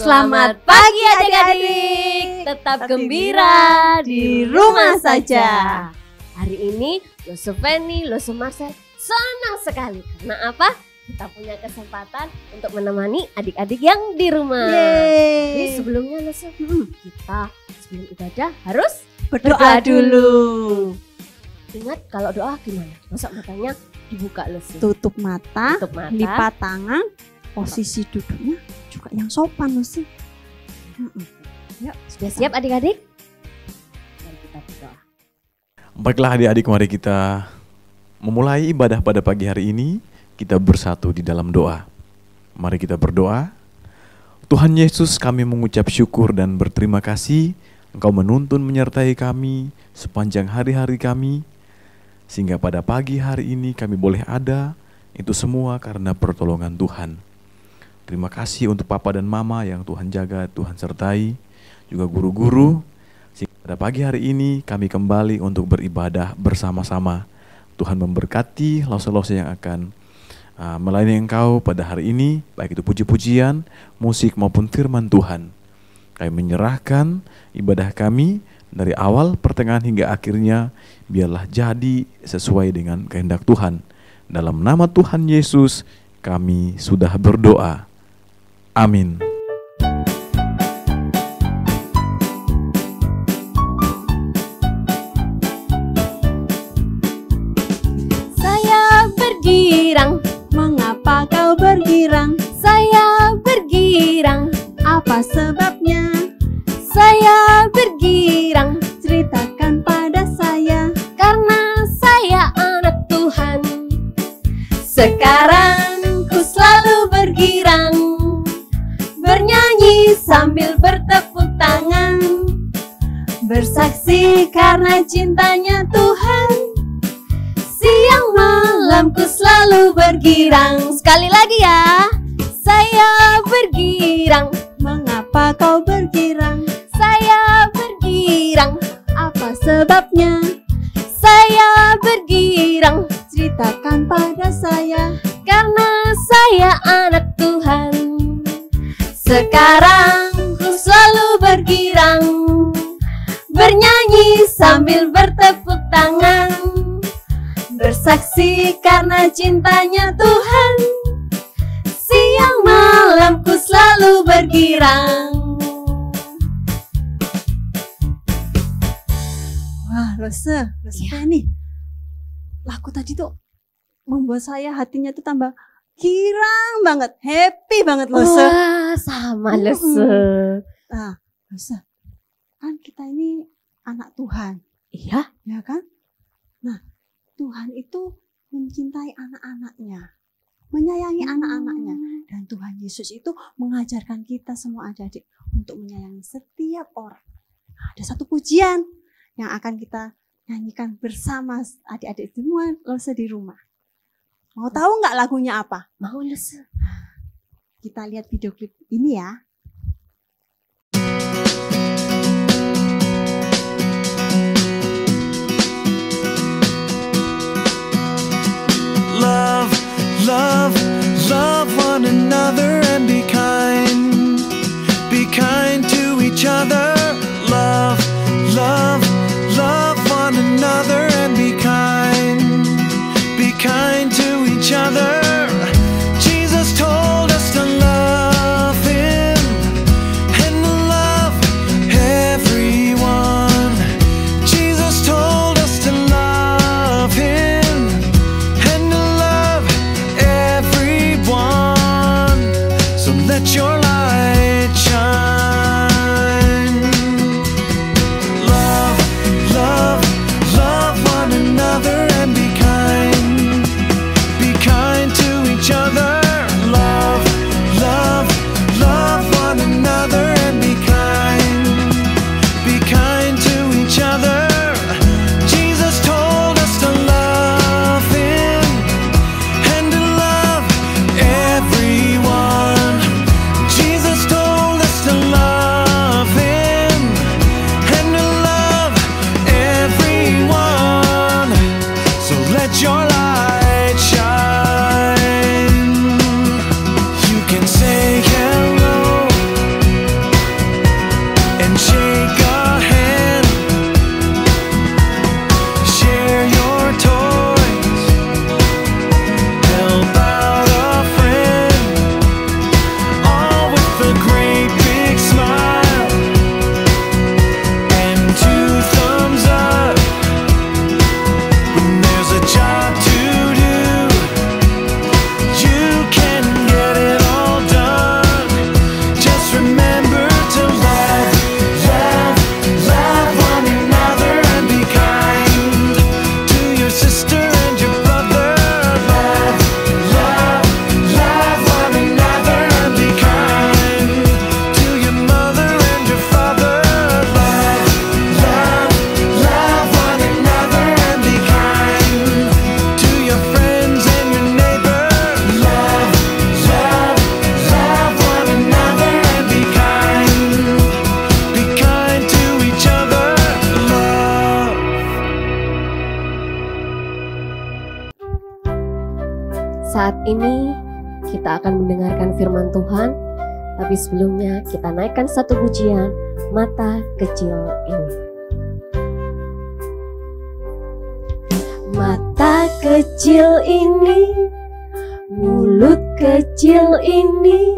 Selamat pagi adik-adik. Tetap gembira di rumah saja. Hari ini Losoveni, Losomarcel senang sekali. Karena apa? Kita punya kesempatan untuk menemani adik-adik yang di rumah. Jadi sebelumnya kita sebelum ibadah harus berdoa dulu. Ingat kalau doa gimana? Masa matanya dibuka Losu. Tutup mata, lipat tangan, posisi duduknya juga yang sopan Losu. Yuk, sudah siap adik-adik? Mari kita berdoa. Baiklah adik-adik, mari kita memulai ibadah pada pagi hari ini. Kita bersatu di dalam doa. Mari kita berdoa. Tuhan Yesus, kami mengucap syukur dan berterima kasih Engkau menuntun menyertai kami sepanjang hari-hari kami, sehingga pada pagi hari ini kami boleh ada. Itu semua karena pertolongan Tuhan. Terima kasih untuk Papa dan Mama yang Tuhan jaga, Tuhan sertai, juga guru-guru. Sehingga pada pagi hari ini kami kembali untuk beribadah bersama-sama. Tuhan memberkati lause-lause yang akan melayani Engkau pada hari ini, baik itu puji-pujian, musik maupun firman Tuhan. Kami menyerahkan ibadah kami dari awal, pertengahan hingga akhirnya, biarlah jadi sesuai dengan kehendak Tuhan. Dalam nama Tuhan Yesus kami sudah berdoa. Amin. Saya bergirang. Mengapa kau bergirang? Saya bergirang. Apa sebabnya? Saya bergirang. Ceritakan pada saya. Karena saya anak Tuhan. Sekarang ku selalu bergirang, bernyanyi sambil bertepuk tangan, bersaksi karena cintanya Tuhan. Siang malam ku selalu bergirang. Sekali lagi ya. Saya bergirang. Mengapa kau bergirang? Saya bergirang. Apa sebabnya? Saya bergirang. Ceritakan pada saya. Karena saya anak Tuhan. Sekarang ku selalu bergirang, bernyanyi sambil bertepuk tangan, bersaksi karena cintanya Tuhan. Siang malam ku selalu bergirang. Wah, Lose nih. Lagu tadi tuh membuat saya hatinya tuh tambah girang banget, happy banget Lose. Wah, sama Lose. Nah, Lose, kan kita ini anak Tuhan. Iya, Ya kan? Nah, Tuhan itu mencintai anak-anaknya, menyayangi anak-anaknya. Dan Tuhan Yesus itu mengajarkan kita semua adik-adik untuk menyayangi setiap orang. Nah, ada satu pujian yang akan kita nyanyikan bersama adik-adik semua Lose di rumah. Mau tahu nggak lagunya apa? mau Lose. Kita lihat video klip ini ya. Love, love, love one another and be kind to each other. Love, love, love one another and be kind to each other. Jesus told us to love Him and to love everyone. Jesus told us to love Him and to love everyone. So ini kita akan mendengarkan firman Tuhan. Tapi sebelumnya kita naikkan satu pujian, Mata Kecil Ini. Mata kecil ini, mulut kecil ini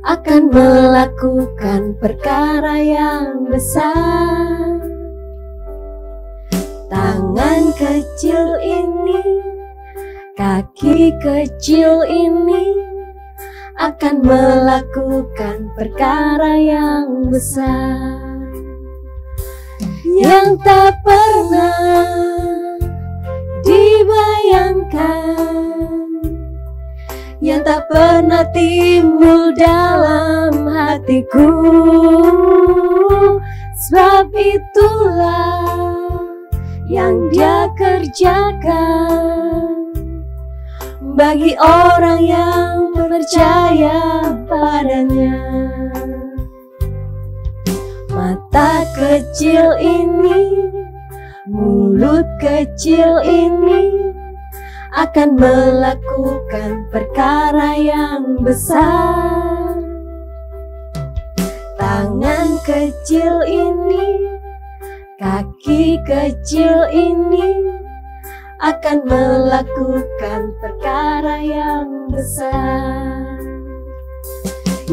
akan melakukan perkara yang besar. Tangan kecil ini, kaki kecil ini akan melakukan perkara yang besar yang tak pernah dibayangkan, yang tak pernah timbul dalam hatiku. Sebab itulah yang Dia kerjakan bagi orang yang percaya padanya. Mata kecil ini, mulut kecil ini akan melakukan perkara yang besar. Tangan kecil ini, kaki kecil ini akan melakukan perkara yang besar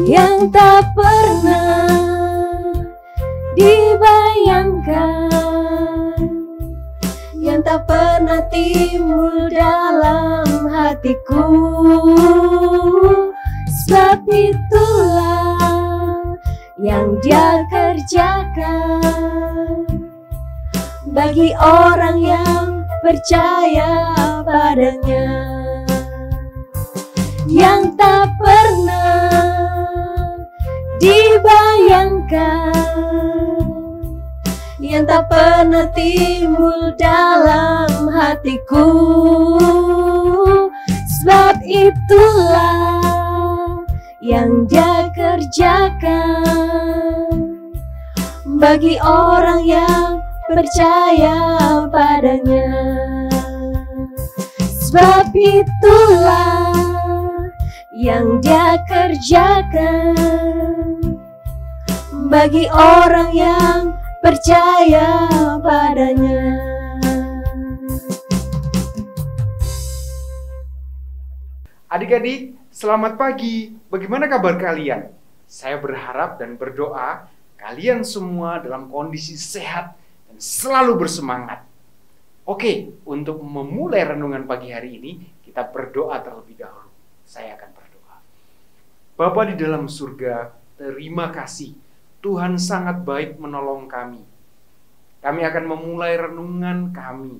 yang tak pernah dibayangkan, yang tak pernah timbul dalam hatiku. Sebab itulah yang Dia kerjakan bagi orang yang percaya padanya, yang tak pernah dibayangkan, yang tak pernah timbul dalam hatiku. Sebab itulah yang Dia kerjakan bagi orang yang percaya padanya. Sebab itulah yang Dia kerjakan bagi orang yang percaya padanya. Adik-adik, selamat pagi. Bagaimana kabar kalian? Saya berharap dan berdoa kalian semua dalam kondisi sehat dan selalu bersemangat. Oke, untuk memulai renungan pagi hari ini, kita berdoa terlebih dahulu. Saya akan berdoa. Bapa di dalam surga, terima kasih. Tuhan sangat baik menolong kami. Kami akan memulai renungan kami.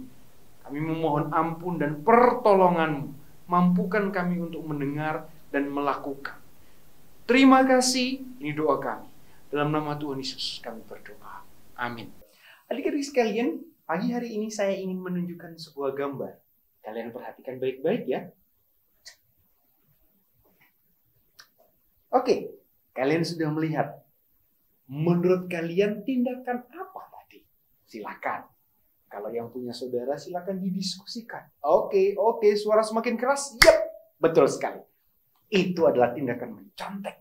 Kami memohon ampun dan pertolongan-Mu. Mampukan kami untuk mendengar dan melakukan. Terima kasih, ini doa kami. Dalam nama Tuhan Yesus kami berdoa. Amin. Adik-adik sekalian, pagi hari ini saya ingin menunjukkan sebuah gambar. Kalian perhatikan baik-baik ya. Oke, kalian sudah melihat. Menurut kalian tindakan apa tadi? Silakan. Kalau yang punya saudara silakan didiskusikan. Oke, suara semakin keras. Yap, betul sekali. Itu adalah tindakan mencontek.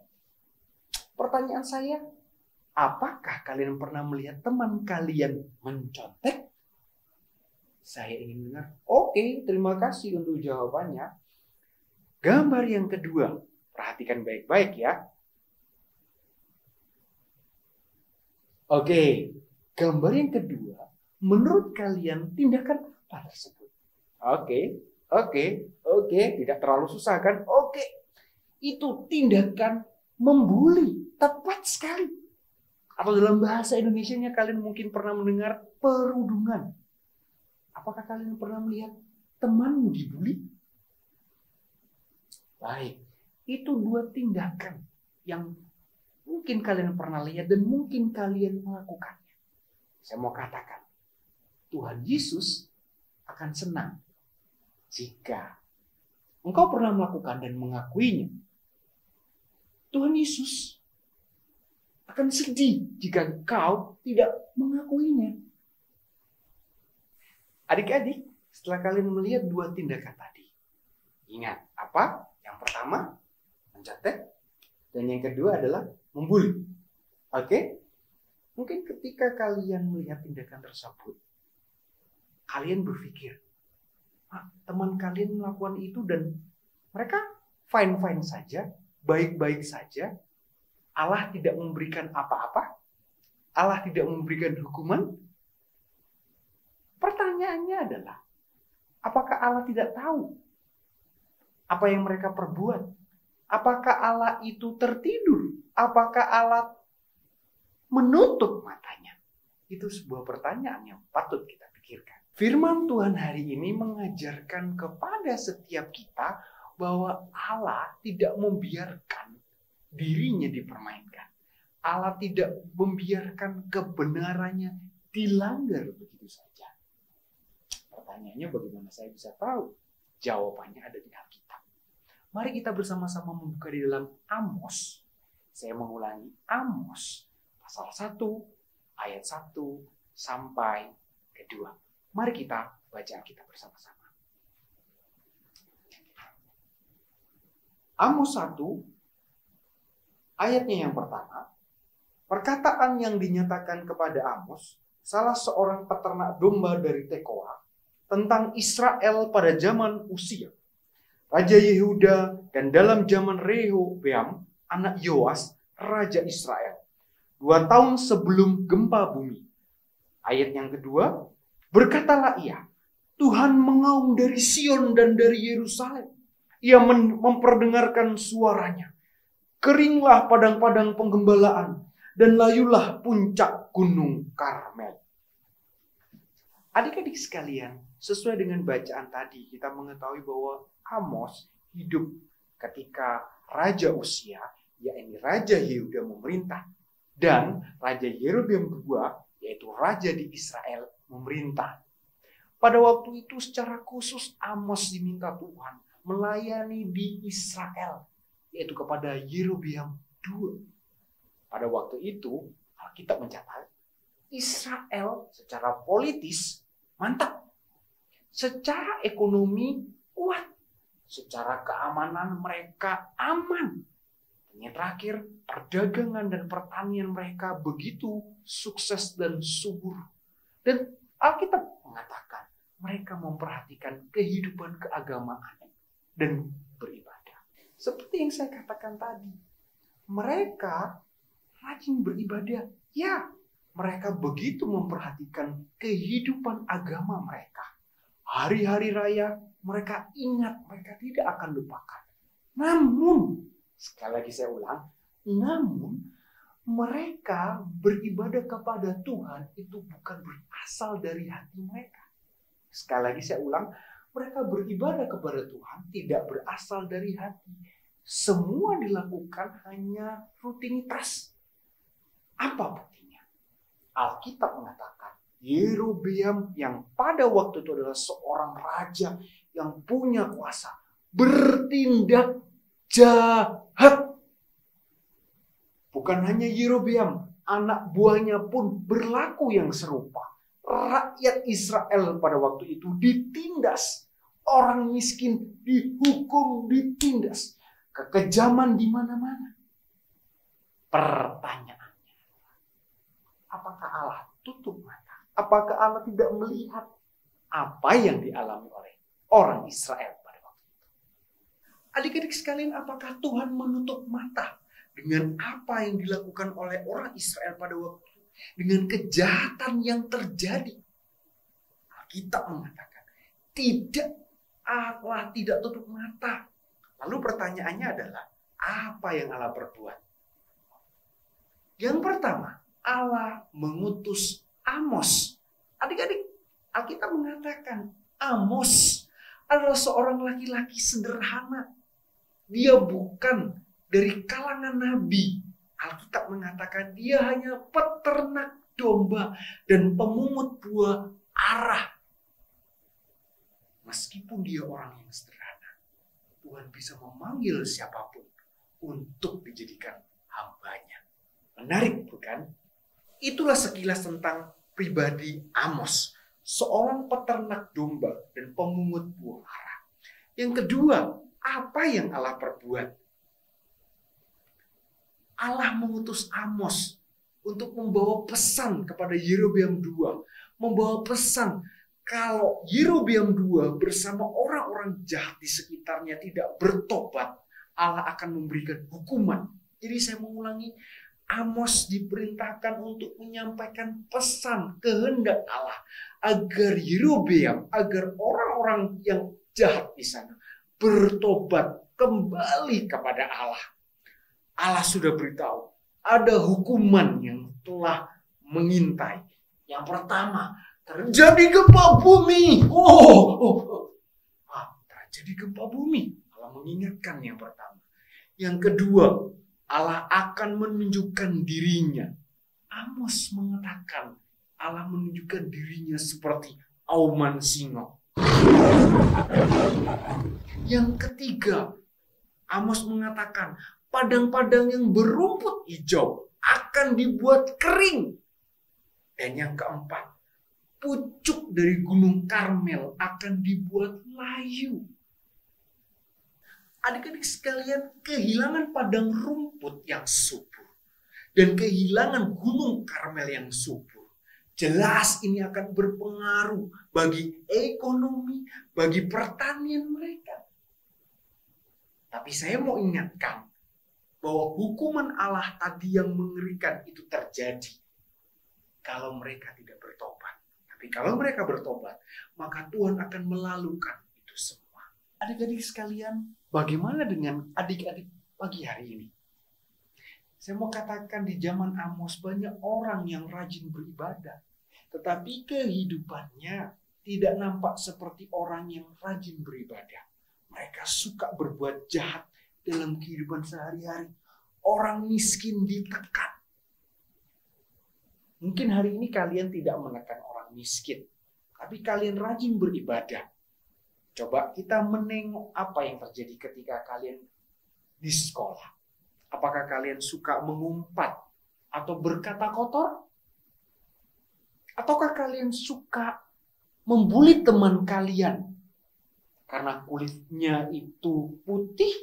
Pertanyaan saya, apakah kalian pernah melihat teman kalian mencontek? Saya ingin dengar. Oke, terima kasih untuk jawabannya. Gambar yang kedua, perhatikan baik-baik ya. Oke, gambar yang kedua, menurut kalian tindakan apa tersebut? Oke, tidak terlalu susah kan? Oke, itu tindakan membuli, tepat sekali. Atau dalam bahasa Indonesianya kalian mungkin pernah mendengar perundungan. Apakah kalian pernah melihat temanmu dibully? Baik, itu dua tindakan yang mungkin kalian pernah lihat dan mungkin kalian melakukannya. Saya mau katakan, Tuhan Yesus akan senang jika engkau pernah melakukan dan mengakuinya. Tuhan Yesus akan sedih jika engkau tidak mengakuinya. Adik-adik, setelah kalian melihat dua tindakan tadi, Ingat, apa? Yang pertama, mencatat. Dan yang kedua adalah membuli. Oke? Mungkin ketika kalian melihat tindakan tersebut, kalian berpikir, teman kalian melakukan itu dan mereka fine-fine saja, baik-baik saja. Allah tidak memberikan apa-apa. Allah tidak memberikan hukuman. Pertanyaannya adalah, apakah Allah tidak tahu apa yang mereka perbuat? Apakah Allah itu tertidur? Apakah Allah menutup matanya? Itu sebuah pertanyaan yang patut kita pikirkan. Firman Tuhan hari ini mengajarkan kepada setiap kita bahwa Allah tidak membiarkan dirinya dipermainkan. Allah tidak membiarkan kebenarannya dilanggar begitu saja. Pertanyaannya, bagaimana saya bisa tahu? Jawabannya ada di Alkitab. Mari kita bersama-sama membuka di dalam Amos. Saya mengulangi, Amos pasal 1 ayat 1 sampai ke 2. Mari kita baca Alkitab bersama-sama. Amos 1 ayatnya yang pertama. Perkataan yang dinyatakan kepada Amos, salah seorang peternak domba dari Tekoa, tentang Israel pada zaman Usia, Raja Yehuda, dan dalam zaman Rehobeam, anak Yoas, Raja Israel, 2 tahun sebelum gempa bumi. Ayat yang kedua, berkatalah ia, Tuhan mengaum dari Sion dan dari Yerusalem. Ia memperdengarkan suaranya. Keringlah padang-padang penggembalaan, dan layulah puncak gunung Karmel. Adik-adik sekalian, sesuai dengan bacaan tadi, kita mengetahui bahwa Amos hidup ketika Raja Usia, yakni Raja Yehuda memerintah, dan Raja Yerobeam II, yaitu Raja di Israel, memerintah. Pada waktu itu secara khusus Amos diminta Tuhan melayani di Israel, yaitu kepada Yerobeam II. Pada waktu itu, Alkitab mencatat, Israel secara politis mantap. Secara ekonomi kuat. Secara keamanan mereka aman. Dan yang terakhir, perdagangan dan pertanian mereka begitu sukses dan subur. Dan Alkitab mengatakan, mereka memperhatikan kehidupan keagamaan dan beribadah. Seperti yang saya katakan tadi, mereka rajin beribadah. Ya, mereka begitu memperhatikan kehidupan agama mereka. Hari-hari raya mereka ingat, mereka tidak akan lupakan. Namun, sekali lagi saya ulang, namun mereka beribadah kepada Tuhan itu bukan berasal dari hati mereka. Sekali lagi saya ulang, mereka beribadah kepada Tuhan tidak berasal dari hati. Semua dilakukan hanya rutinitas. Apa buktinya? Alkitab mengatakan Yerobeam yang pada waktu itu adalah seorang raja yang punya kuasa bertindak jahat. Bukan hanya Yerobeam, anak buahnya pun berlaku yang serupa. Rakyat Israel pada waktu itu ditindas. Orang miskin dihukum, ditindas. Kekejaman di mana-mana. Pertanyaannya, apakah Allah tutup mata? Apakah Allah tidak melihat apa yang dialami oleh orang Israel pada waktu itu? Adik-adik sekalian, apakah Tuhan menutup mata dengan apa yang dilakukan oleh orang Israel pada waktu itu? Dengan kejahatan yang terjadi? Alkitab mengatakan, tidak, Allah tidak tutup mata. Lalu pertanyaannya adalah, apa yang Allah perbuat? Yang pertama, Allah mengutus Amos. Adik-adik, Alkitab mengatakan Amos adalah seorang laki-laki sederhana. Dia bukan dari kalangan nabi. Alkitab mengatakan dia hanya peternak domba dan pemungut buah arah. Meskipun dia orang yang sederhana, Tuhan bisa memanggil siapapun untuk dijadikan hambanya. Menarik bukan? Itulah sekilas tentang pribadi Amos. Seorang peternak domba dan pemungut buah arah. Yang kedua, apa yang Allah perbuat? Allah mengutus Amos untuk membawa pesan kepada Yerobeam II. Membawa pesan kalau Yerobeam II bersama orang-orang jahat di sekitarnya tidak bertobat, Allah akan memberikan hukuman. Jadi saya mengulangi, Amos diperintahkan untuk menyampaikan pesan kehendak Allah agar Yerobeam, agar orang-orang yang jahat di sana bertobat kembali kepada Allah. Allah sudah beritahu ada hukuman yang telah mengintai. Yang pertama, terjadi gempa bumi. Terjadi gempa bumi. Allah mengingatkan yang pertama. Yang kedua, Allah akan menunjukkan dirinya. Amos mengatakan Allah menunjukkan dirinya seperti auman singa. Yang ketiga, Amos mengatakan padang-padang yang berumput hijau akan dibuat kering. Dan yang keempat, pucuk dari Gunung Karmel akan dibuat layu. Adik-adik sekalian, kehilangan padang rumput yang subur dan kehilangan Gunung Karmel yang subur, jelas ini akan berpengaruh bagi ekonomi, bagi pertanian mereka. Tapi saya mau ingatkan bahwa hukuman Allah tadi yang mengerikan itu terjadi kalau mereka tidak bertobat. Tapi kalau mereka bertobat, maka Tuhan akan melalukan itu semua. Adik-adik sekalian, bagaimana dengan adik-adik pagi hari ini? Saya mau katakan di zaman Amos banyak orang yang rajin beribadah. Tetapi kehidupannya tidak nampak seperti orang yang rajin beribadah. Mereka suka berbuat jahat dalam kehidupan sehari-hari. Orang miskin ditekan. Mungkin hari ini kalian tidak menekan orang miskin. Tapi kalian rajin beribadah. Coba kita menengok apa yang terjadi ketika kalian di sekolah. Apakah kalian suka mengumpat atau berkata kotor? Ataukah kalian suka membuli teman kalian karena kulitnya itu putih,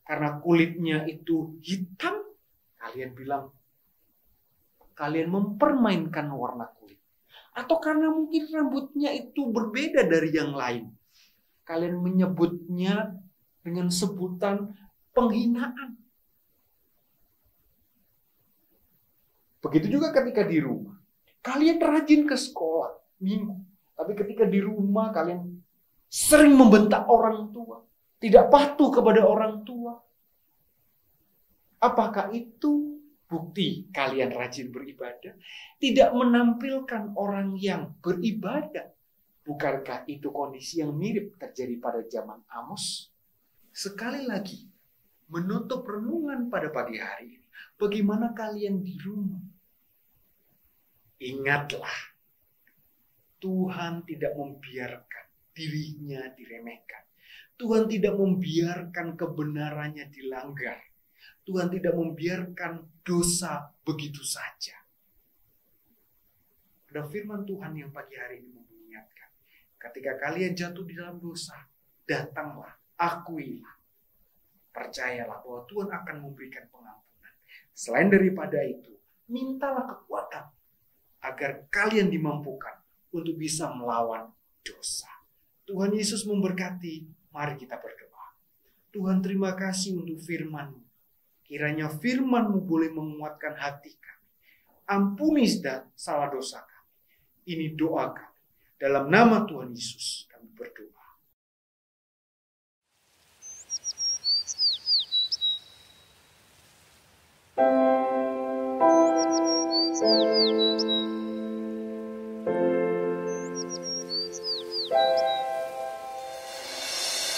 karena kulitnya itu hitam? Kalian bilang kalian mempermainkan warna kulit. Atau karena mungkin rambutnya itu berbeda dari yang lain. Kalian menyebutnya dengan sebutan penghinaan. Begitu juga ketika di rumah. Kalian rajin ke sekolah minggu. Tapi ketika di rumah kalian sering membentak orang tua. Tidak patuh kepada orang tua. Apakah itu bukti kalian rajin beribadah? Tidak menampilkan orang yang beribadah. Bukankah itu kondisi yang mirip terjadi pada zaman Amos? Sekali lagi, menutup renungan pada pagi hari ini. Bagaimana kalian di rumah? Ingatlah, Tuhan tidak membiarkan dirinya diremehkan. Tuhan tidak membiarkan kebenarannya dilanggar. Tuhan tidak membiarkan dosa begitu saja. Ada firman Tuhan yang pagi hari ini mengingatkan. Ketika kalian jatuh di dalam dosa, datanglah, akuilah. Percayalah bahwa Tuhan akan memberikan pengampunan. Selain daripada itu, mintalah kekuatan agar kalian dimampukan untuk bisa melawan dosa. Tuhan Yesus memberkati. Mari kita berdoa. Tuhan, terima kasih untuk firman-Mu. Kiranya firman-Mu boleh menguatkan hati kami. Ampuni salah dosa kami. Ini doa kami. Dalam nama Tuhan Yesus kami berdoa.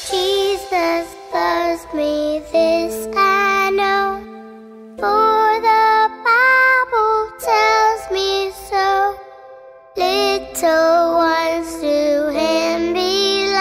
Jesus loves me, this I know, for the Bible tells me so. Little ones to Him belong.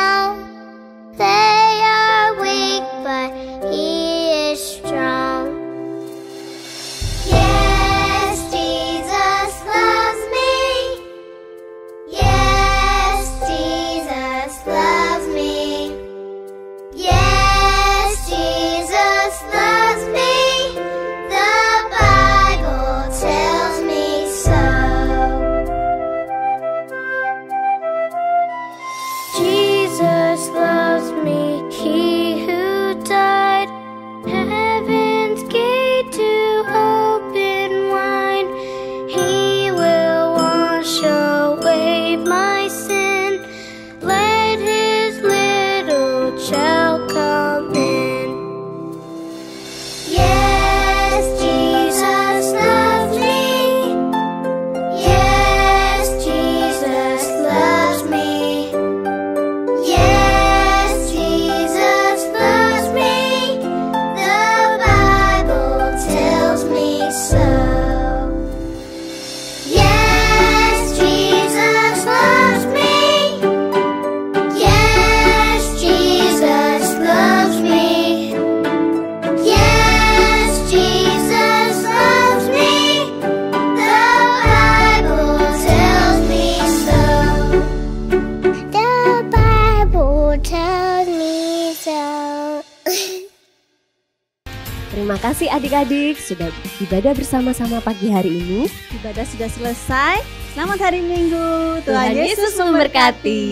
Terima kasih adik-adik sudah ibadah bersama-sama pagi hari ini. Ibadah sudah selesai. Selamat hari Minggu. Tuhan Yesus memberkati.